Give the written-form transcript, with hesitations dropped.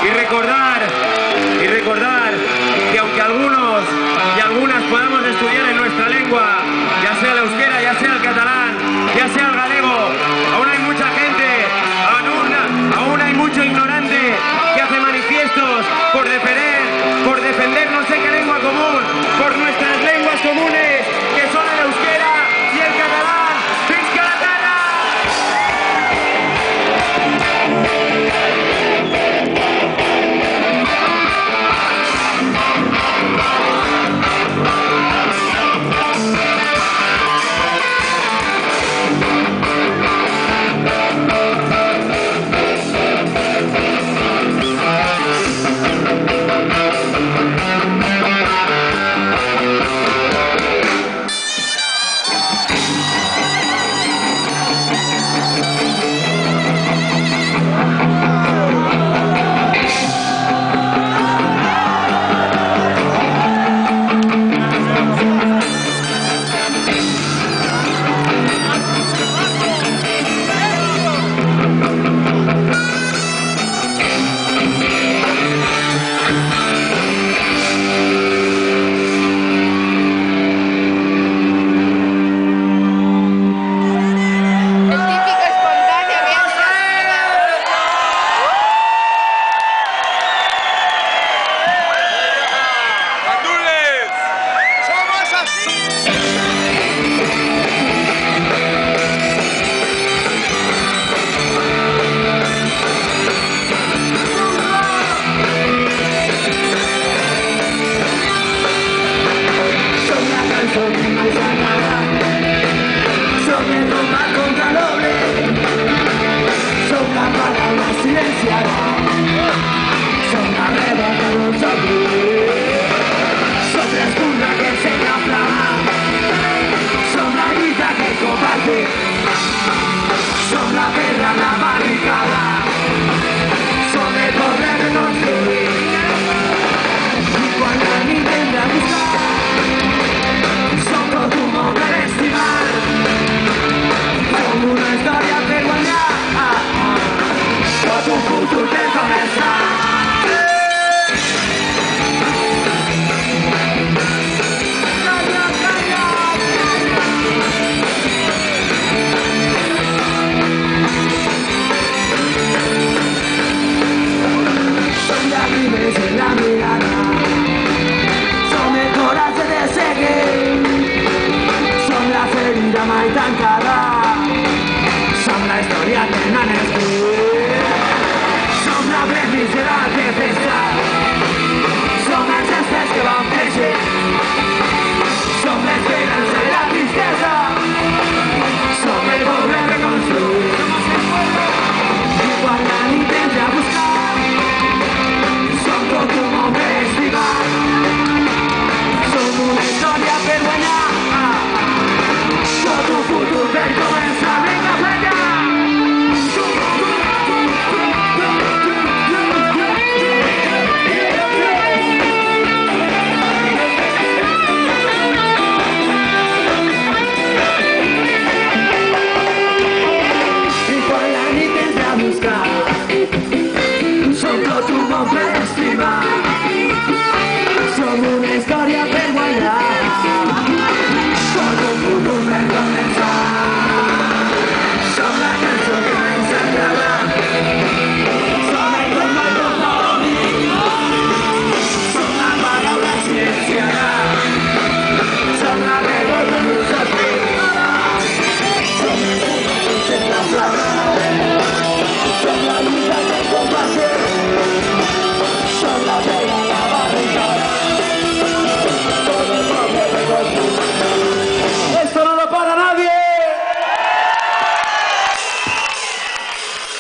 Y recordar que aunque algunos y algunas podamos estudiar en nuestra lengua, ya sea el euskera, ya sea el catalán, ya sea el galego, aún hay mucha gente, aún hay mucho ignorante que hace manifiestos por defender no sé qué lengua común, por nuestras lenguas comunes, que son el euskera y el catalán. ¡Visca la terra! mai tancada. Som la història que n'han escrit. Som la beneficiada que festa. Som els estats que vam créixer. Som l'esperança i la tristesa. Som el poble reconstruït. I quan la nit entra a buscar, som tot un món per estivar. Som una història per guanyar. Tot un futur per començar. Vinga, falla! I quan la nit entra a buscar, som tot un món per